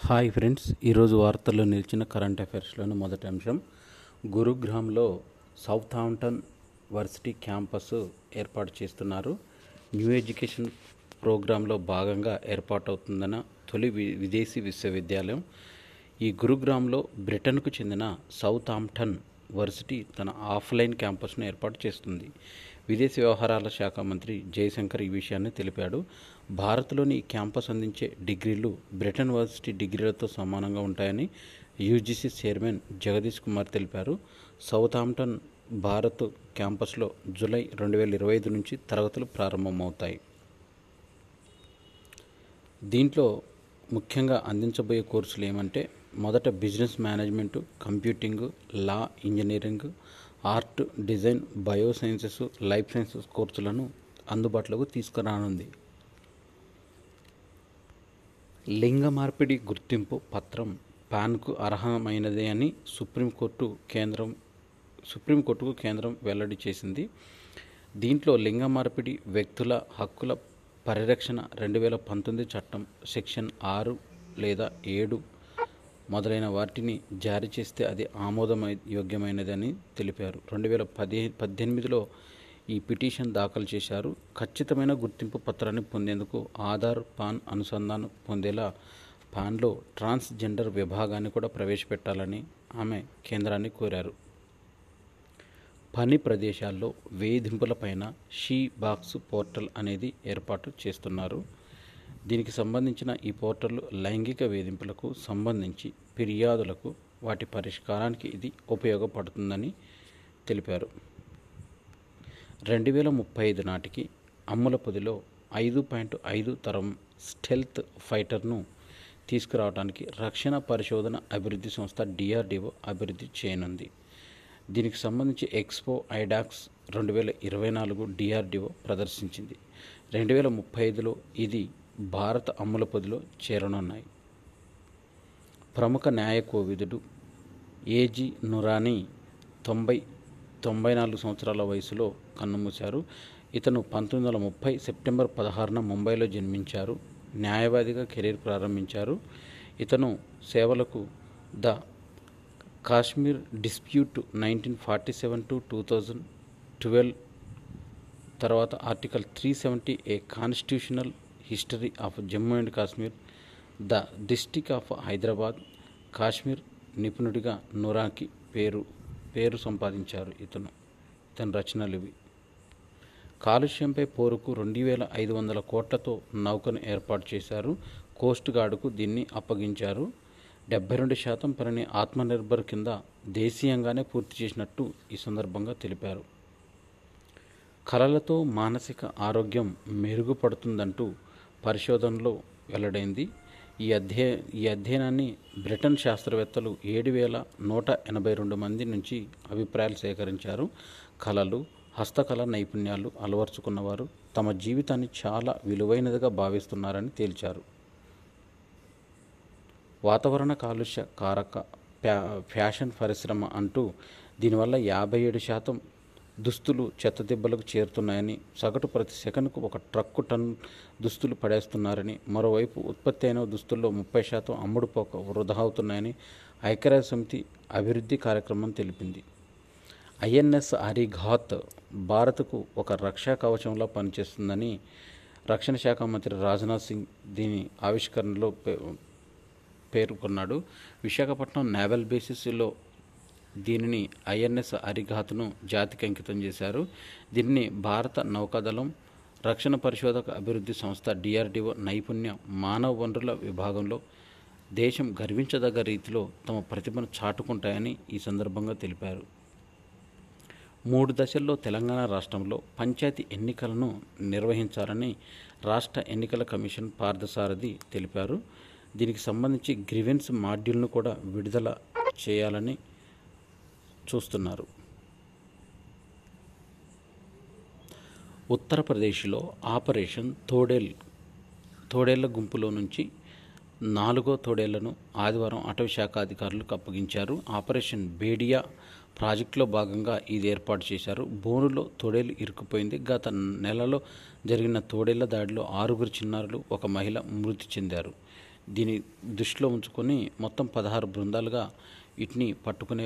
Hi friends, ఈరోజు వార్తల్లో నిలిచిన కరెంట్ అఫైర్స్లోని మొదటి అంశం, గురుగ్రామ్లో సౌతాంప్టన్ వర్సిటీ క్యాంపస్ ఏర్పాటు చేస్తున్నారు. న్యూ ఎడ్యుకేషన్ ప్రోగ్రాంలో భాగంగా ఏర్పాటవుతుందన్న తొలి విదేశీ విశ్వవిద్యాలయం. ఈ గురుగ్రామ్లో బ్రిటన్కు చెందిన సౌతాంప్టన్ వర్సిటీ తన ఆఫ్లైన్ క్యాంపస్ను ఏర్పాటు చేస్తుంది. విదేశీ వ్యవహారాల శాఖ మంత్రి జయశంకర్ ఈ విషయాన్ని తెలిపాడు. భారత్లోని ఈ క్యాంపస్ అందించే డిగ్రీలు బ్రిటన్ వర్సిటీ డిగ్రీలతో సమానంగా ఉంటాయని యూజీసీ చైర్మన్ జగదీష్ కుమార్ తెలిపారు. సౌతాంప్టన్ భారత్ క్యాంపస్లో జూలై 2025 నుంచి తరగతులు ప్రారంభమవుతాయి. దీంట్లో ముఖ్యంగా అందించబోయే కోర్సులు ఏమంటే, మొదట business management, computing, law, engineering, art, design, biosciences, life sciences కోర్సులను అందుబాటులోకి తీసుకురానుంది. లింగ మార్పిడి గుర్తింపు పత్రం పాన్కు అర్హమైనదే అని సుప్రీంకోర్టుకు కేంద్రం వెల్లడి చేసింది. దీంట్లో లింగ మార్పిడి వ్యక్తుల హక్కుల పరిరక్షణ 2019 చట్టం సెక్షన్ 6 లేదా 7 మొదలైన వాటిని జారీ చేస్తే అది ఆమోదయోగ్యమైనదని తెలిపారు. 2018లో ఈ పిటిషన్ దాఖలు చేశారు. ఖచ్చితమైన గుర్తింపు పత్రాన్ని పొందేందుకు ఆధార్, పాన్ అనుసంధానం పొందేలా పాన్లో ట్రాన్స్జెండర్ విభాగాన్ని కూడా ప్రవేశపెట్టాలని ఆమె కేంద్రాన్ని కోరారు. పని ప్రదేశాల్లో వేధింపులపైన షీ బాక్స్ పోర్టల్ అనేది ఏర్పాటు చేస్తున్నారు. దీనికి సంబంధించిన ఈ పోర్టల్ లైంగిక వేధింపులకు సంబంధించి ఫిర్యాదులకు, వాటి పరిష్కారానికి ఇది ఉపయోగపడుతుందని తెలిపారు. 2035 నాటికి అమ్ముల పొదిలో 5.5 తరం స్టెల్త్ ఫైటర్ను తీసుకురావడానికి రక్షణ పరిశోధన అభివృద్ధి సంస్థ DRDO అభివృద్ధి చేయనుంది. దీనికి సంబంధించి ఎక్స్పో ఐడాక్స్ 2024 DRDO ప్రదర్శించింది. 2035లో ఇది భారత అమ్ముల పొదిలో చేరనున్నాయి. ప్రముఖ న్యాయ కోవిదుడు ఏజీ నురానీ 94 సంవత్సరాల వయసులో కన్నుమూశారు. ఇతను 1930 సెప్టెంబర్ 16న ముంబైలో జన్మించారు. న్యాయవాదిగా కెరీర్ ప్రారంభించారు. ఇతను సేవలకు ద కాశ్మీర్ డిస్ప్యూట్ 1947 to 2012, తర్వాత article 370 a constitutional history of Jammu and Kashmir, the district of Hyderabad, Kashmir నిపుణుడిగా నురాకి పేరు సంపాదించారు. ఇతని రచనలు ఇవి. కాలుష్యంపై పోరుకు 2500 కోట్లతో నౌకను ఏర్పాటు చేశారు. కోస్ట్ గార్డుకు దీన్ని అప్పగించారు. 72% పనిని ఆత్మనిర్భర్ కింద దేశీయంగానే పూర్తి చేసినట్టు ఈ సందర్భంగా తెలిపారు. కళలతో మానసిక ఆరోగ్యం మెరుగుపడుతుందంటూ పరిశోధనలో వెల్లడైంది. ఈ అధ్యయనాన్ని బ్రిటన్ శాస్త్రవేత్తలు 7182 మంది నుంచి అభిప్రాయాలు సేకరించారు. కళలు, హస్తకళ నైపుణ్యాలు అలవర్చుకున్నవారు తమ జీవితాన్ని చాలా విలువైనదిగా భావిస్తున్నారని తేల్చారు. వాతావరణ కాలుష్య కారక ఫ్యాషన్ పరిశ్రమ అంటూ దీనివల్ల 57% దుస్తులు చెత్తదిబ్బలకు చేరుతున్నాయని, సగటు ప్రతి సెకనుకు 1 ట్రక్కు టన్ దుస్తులు పడేస్తున్నారని, మరోవైపు ఉత్పత్తి అయిన దుస్తుల్లో 30% అమ్ముడుపోక వృధా అవుతున్నాయని ఐక్యరాజ్య సమితి అభివృద్ధి కార్యక్రమం తెలిపింది. INS అరిఘాత్ భారత్కు ఒక రక్షా కవచంలా పనిచేస్తుందని రక్షణ శాఖ మంత్రి రాజ్నాథ్ సింగ్ దీని ఆవిష్కరణలో పేర్కొన్నాడు. విశాఖపట్నం నేవల్ బేసిస్లో దీనిని INS అరిఘాత్ను జాతికి అంకితం చేశారు. దీనిని భారత నౌకాదళం రక్షణ పరిశోధక అభివృద్ధి సంస్థ DRDO నైపుణ్య మానవ వనరుల విభాగంలో దేశం గర్వించదగ్గ రీతిలో తమ ప్రతిభను చాటుకుంటాయని ఈ సందర్భంగా తెలిపారు. 3 దశల్లో తెలంగాణ రాష్ట్రంలో పంచాయతీ ఎన్నికలను నిర్వహించాలని రాష్ట్ర ఎన్నికల కమిషన్ పార్థసారథి తెలిపారు. దీనికి సంబంధించి గ్రీవెన్స్ మాడ్యూల్ను కూడా విడుదల చేయాలని చూస్తున్నారు. ఉత్తరప్రదేశ్లో ఆపరేషన్ తోడేళ్ల గుంపులో నుంచి 4వ తోడేళ్లను ఆదివారం అటవీశాఖ అధికారులకు అప్పగించారు. ఆపరేషన్ బేడియా ప్రాజెక్టులో భాగంగా ఇది ఏర్పాటు చేశారు. బోనులో తోడేలు ఇరుక్కుపోయింది. గత నెలలో జరిగిన తోడేళ్ల దాడిలో 6 చిన్నారులు, 1 మహిళ మృతి చెందారు. దీని దృష్టిలో ఉంచుకొని మొత్తం 16 బృందాలుగా వీటిని పట్టుకునే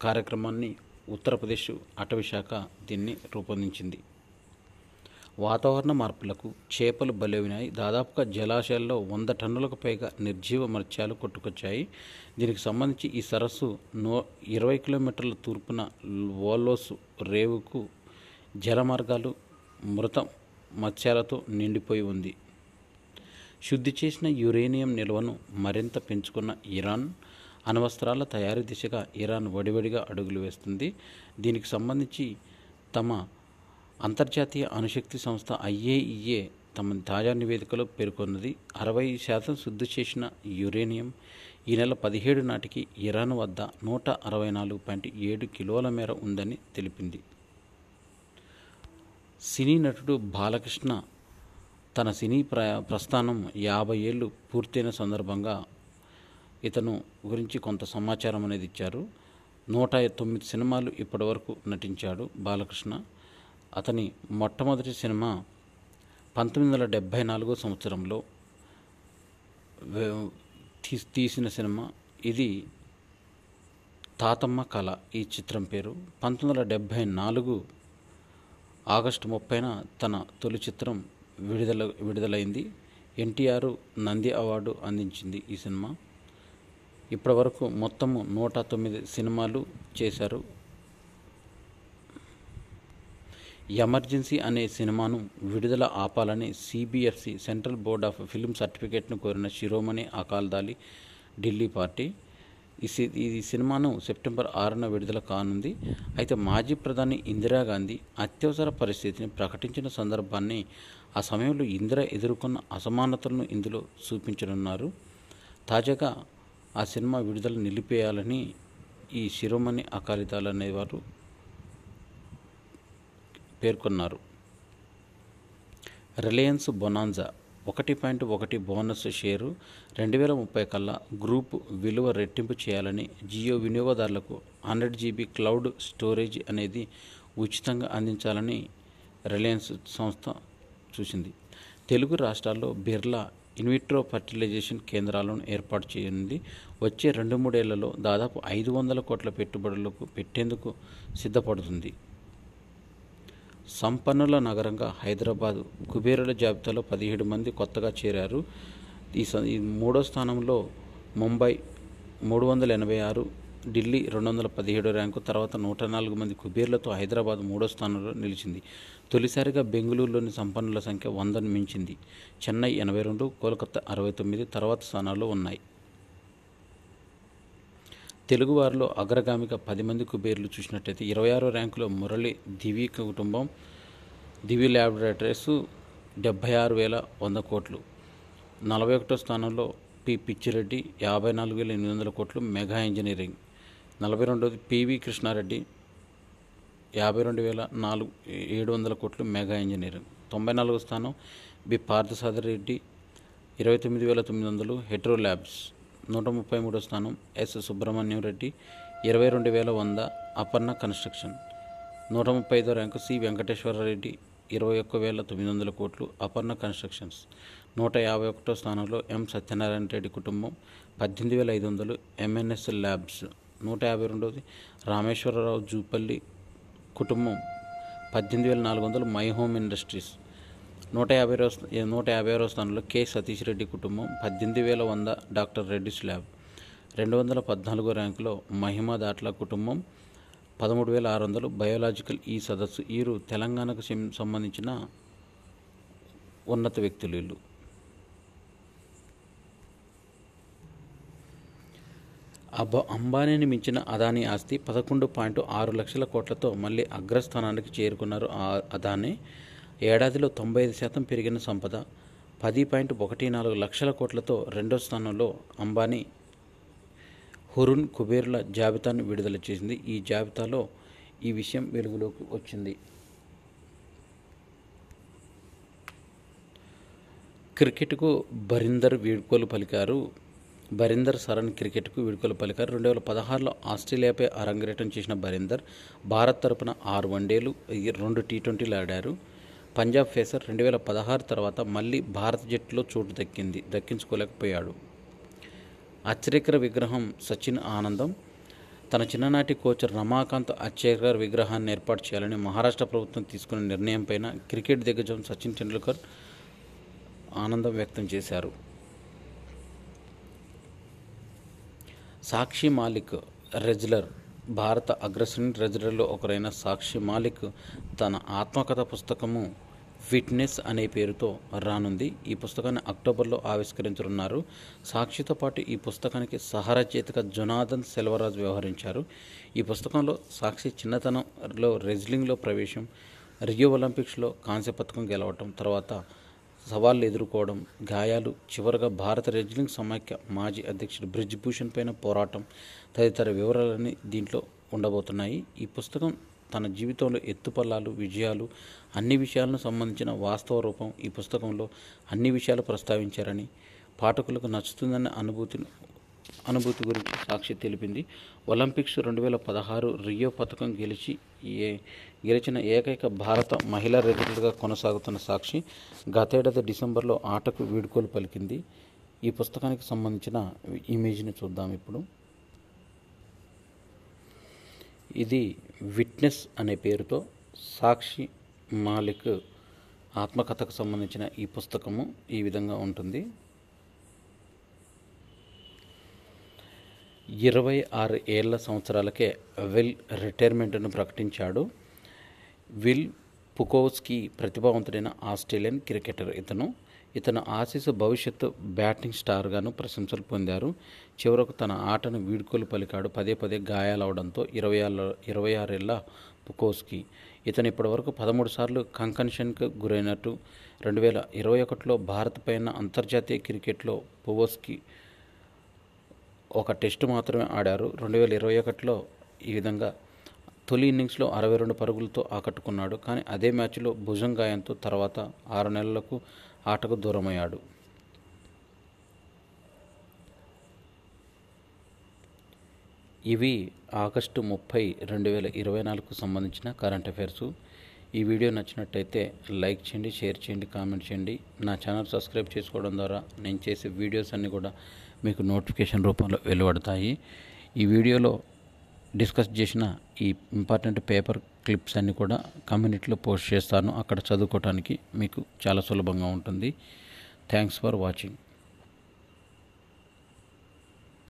కార్యక్రమాన్ని ఉత్తరప్రదేశ్ అటవీ శాఖ దీన్ని రూపొందించింది. వాతావరణ మార్పులకు చేపలు బలైనాయి. దాదాపుగా జలాశయాల్లో 100 టన్నులకు పైగా నిర్జీవ మత్స్యాలు కొట్టుకొచ్చాయి. దీనికి సంబంధించి ఈ సరస్సు 20 కిలోమీటర్ల తూర్పున వోల్లోస్ రేవుకు జలమార్గాలు మృత మత్స్యాలతో నిండిపోయి ఉంది. శుద్ధి చేసిన యురేనియం నిల్వను మరింత పెంచుకున్న ఇరాన్ అణ్వస్త్రాల తయారీ దిశగా ఇరాన్ వడివడిగా అడుగులు వేస్తుంది. దీనికి సంబంధించి తమ అంతర్జాతీయ అణుశక్తి సంస్థ IAEA తమ తాజా నివేదికలో పేర్కొన్నది. 60% శుద్ధి చేసిన యురేనియం ఈ నెల 17 నాటికి ఇరాన్ వద్ద 164.7 కిలోల మేర ఉందని తెలిపింది. సినీ నటుడు బాలకృష్ణ తన సినీ ప్రస్థానం 50 ఏళ్ళు పూర్తయిన సందర్భంగా ఇతను గురించి కొంత సమాచారం అనేది ఇచ్చారు. 109 సినిమాలు ఇప్పటివరకు నటించాడు బాలకృష్ణ. అతని మొట్టమొదటి సినిమా 1974 సంవత్సరంలో తీసిన సినిమా. ఇది తాతమ్మ కళ ఈ చిత్రం పేరు. 1974 ఆగస్టు 30న తన తొలి చిత్రం విడుదలైంది. NTR నంది అవార్డు అందించింది ఈ సినిమా. ఇప్పటి వరకు మొత్తము 109 సినిమాలు చేశారు. ఎమర్జెన్సీ అనే సినిమాను విడుదల ఆపాలని CBFC central board of film సర్టిఫికేట్ను కోరిన శిరోమణి అకాలీదళ్ ఢిల్లీ పార్టీ ఈ సినిమాను సెప్టెంబర్ 6న విడుదల కానుంది. అయితే మాజీ ప్రధాని ఇందిరాగాంధీ అత్యవసర పరిస్థితిని ప్రకటించిన సందర్భాన్ని, ఆ సమయంలో ఇందిర ఎదుర్కొన్న అసమానతలను ఇందులో చూపించనున్నారు. తాజాగా ఆ సినిమా విడుదల నిలిపేయాలని ఈ శిరోమణి అకాలీదళ్ అనేవారు పేర్కొన్నారు. రిలయన్స్ బొనాన్జా 1.1 బోనస్ షేరు 2030 కల్లా గ్రూప్ విలువ రెట్టింపు చేయాలని, జియో వినియోగదారులకు 100 GB క్లౌడ్ స్టోరేజ్ అనేది ఉచితంగా అందించాలని రిలయన్స్ సంస్థ చూసింది. తెలుగు రాష్ట్రాల్లో బిర్లా ఇన్విట్రో ఫర్టిలైజేషన్ కేంద్రాలను ఏర్పాటు చేయనుంది. వచ్చే 2-3 ఏళ్లలో దాదాపు 500 కోట్ల పెట్టుబడులకు పెట్టేందుకు సిద్ధపడుతుంది. సంపన్నుల నగరంగా హైదరాబాద్ కుబేరుల జాబితాలో 17 మంది కొత్తగా చేరారు. ఈ మూడో స్థానంలో ముంబై 386, ఢిల్లీ 217 ర్యాంకు. తర్వాత 104 మంది కుబేర్లతో హైదరాబాద్ 3వ స్థానంలో నిలిచింది. తొలిసారిగా బెంగళూరులోని సంపన్నుల సంఖ్య 100ను మించింది. చెన్నై 82, కోల్కతా 69 తర్వాత స్థానాల్లో ఉన్నాయి. తెలుగువారిలో అగ్రగామిగా 10 మంది కుబేర్లు చూసినట్లయితే 26వ ర్యాంకులో మురళి దివి కుటుంబం, దివి ల్యాబొరేటరీస్ 76,100 కోట్లు. 41వ స్థానంలో పిచ్చిరెడ్డి 54,800 కోట్లు మెగా ఇంజనీరింగ్. 42వది PV కృష్ణారెడ్డి 52,700 కోట్లు మెగా ఇంజనీరింగ్. 94వ స్థానం B Parthasaradhi Reddy 29,900 Hetero Labs. 133వ స్థానం ఎస్ సుబ్రహ్మణ్యం రెడ్డి 22,100 అపర్ణ కన్స్ట్రక్షన్. 135వ ర్యాంకు సి వెంకటేశ్వరరెడ్డి 21,900 కోట్లు అపర్ణ కన్స్ట్రక్షన్స్. 151వ స్థానంలో ఎం సత్యనారాయణ రెడ్డి కుటుంబం 18,500 MNS ల్యాబ్స్. 152వది రామేశ్వరరావు జూపల్లి కుటుంబం 18,400 మై హోమ్ ఇండస్ట్రీస్. 150వ స్థానంలో కె సతీష్ రెడ్డి కుటుంబం 18,100 డాక్టర్ రెడ్డిస్ ల్యాబ్. 214వ ర్యాంకులో మహిమా దాట్ల కుటుంబం 13,600 బయోలాజికల్ ఈ సదస్సు. వీరు తెలంగాణకు సంబంధించిన ఉన్నత వ్యక్తులు. వీళ్ళు అంబానీని మించిన అదానీ ఆస్తి 11.6 లక్షల కోట్లతో మళ్ళీ అగ్రస్థానానికి చేరుకున్నారు అదానీ. ఏడాదిలో 95% పెరిగిన సంపద 10.14 లక్షల కోట్లతో రెండో స్థానంలో అంబానీ. హురున్ కుబేరుల జాబితాను విడుదల చేసింది. ఈ జాబితాలో ఈ విషయం వెలుగులోకి వచ్చింది. క్రికెట్కు బరీందర్ వీడ్కోలు పలికారు. బరీందర్ సరణ్ క్రికెట్కు వీడ్కోలు పలికారు. 2016లో ఆస్ట్రేలియాపై అరంగేట్రం చేసిన బరీందర్ భారత్ తరపున 6 వన్డేలు 2 T20లు ఆడారు. పంజాబ్ పేసర్ 2016 తర్వాత మళ్ళీ భారత జట్టులో చోటు దక్కించుకోలేకపోయాడు. ఆశ్చర్యకర విగ్రహం సచిన్ ఆనందం. తన చిన్ననాటి కోచ్ రమాకాంత్ ఆర్చర్ విగ్రహాన్ని ఏర్పాటు చేయాలని మహారాష్ట్ర ప్రభుత్వం తీసుకున్న నిర్ణయంపైన క్రికెట్ దిగ్గజం సచిన్ టెండూల్కర్ ఆనందం వ్యక్తం చేశారు. సాక్షి మాలిక్ రెజ్లర్. భారత అగ్రశ్రేణి రెజ్లర్లో ఒకరైన సాక్షి మాలిక్ తన ఆత్మకథ పుస్తకము విట్నెస్ అనే పేరుతో రానుంది. ఈ పుస్తకాన్ని అక్టోబర్లో ఆవిష్కరించనున్నారు. సాక్షితో పాటు ఈ పుస్తకానికి సహరచయితగా జొనాథన్ సెల్వరాజ్ వ్యవహరించారు. ఈ పుస్తకంలో సాక్షి చిన్నతనంలో రెజ్లింగ్లో ప్రవేశం, రియో ఒలింపిక్స్లో కాంస్య పథకం గెలవటం, తర్వాత సవాళ్లు ఎదుర్కోవడం, గాయాలు, చివరగా భారత రెజ్లింగ్ సమాఖ్య మాజీ అధ్యక్షుడు బ్రిజ్ భూషణ్ పైన పోరాటం తదితర వివరాలన్నీ దీంట్లో ఉండబోతున్నాయి. ఈ పుస్తకం తన జీవితంలో ఎత్తుపల్లాలు, విజయాలు, అన్ని విషయాలను సంబంధించిన వాస్తవ రూపం. ఈ పుస్తకంలో అన్ని విషయాలు ప్రస్తావించారని, పాఠకులకు నచ్చుతుందన్న అనుభూతి గురించి సాక్షి తెలిపింది. ఒలింపిక్స్ 2016 రియో పథకం గెలిచిన ఏకైక భారత మహిళా రెజ్లర్గా కొనసాగుతున్న సాక్షి గతేడాది డిసెంబర్లో ఆటకు వీడ్కోలు పలికింది. ఈ పుస్తకానికి సంబంధించిన ఇమేజ్ని చూద్దాం ఇప్పుడు. ఇది విట్నెస్ అనే పేరుతో సాక్షి మాలిక్ ఆత్మకథకు సంబంధించిన ఈ పుస్తకము ఈ విధంగా ఉంటుంది. 26 సంవత్సరాలకే విల్ రిటైర్మెంట్ను ప్రకటించాడు. విల్ పుకోవ్స్కీ ప్రతిభావంతుడైన ఆస్ట్రేలియన్ క్రికెటర్. ఇతను ఆసీస్ భవిష్యత్తు బ్యాటింగ్ స్టార్గాను ప్రశంసలు పొందారు. చివరకు తన ఆటను వీడ్కోలు పలికాడు. పదే గాయాలవడంతో 26 ఏళ్ల పుకోవ్స్కీ. ఇతను ఇప్పటివరకు 13 సార్లు కంకషన్కు గురైనట్టు 2021లో భారత్ పైన అంతర్జాతీయ క్రికెట్లో పుకోవ్స్కీ ఒక టెస్టు మాత్రమే ఆడారు. 2021లో ఈ విధంగా తొలి ఇన్నింగ్స్లో 62 పరుగులతో ఆకట్టుకున్నాడు. కానీ అదే మ్యాచ్లో భుజం గాయంతో తర్వాత 6 నెలలకు ఆటకు దూరమయ్యాడు. ఇవి ఆగస్టు 30, 2024కు సంబంధించిన కరెంట్ అఫైర్స్. ఈ వీడియో నచ్చినట్టయితే లైక్ చేయండి, షేర్ చేయండి, కామెంట్ చేయండి. నా ఛానల్ సబ్స్క్రైబ్ చేసుకోవడం ద్వారా నేను చేసే వీడియోస్ అన్నీ కూడా మీకు నోటిఫికేషన్ రూపంలో వెలువడతాయి. ఈ వీడియోలో డిస్కస్ చేసిన ఈ ఇంపార్టెంట్ పేపర్ క్లిప్స్ అన్నీ కూడా కమ్యూనిటీలో పోస్ట్ చేస్తాను. అక్కడ చదువుకోవడానికి మీకు చాలా సులభంగా ఉంటుంది. Thanks for watching.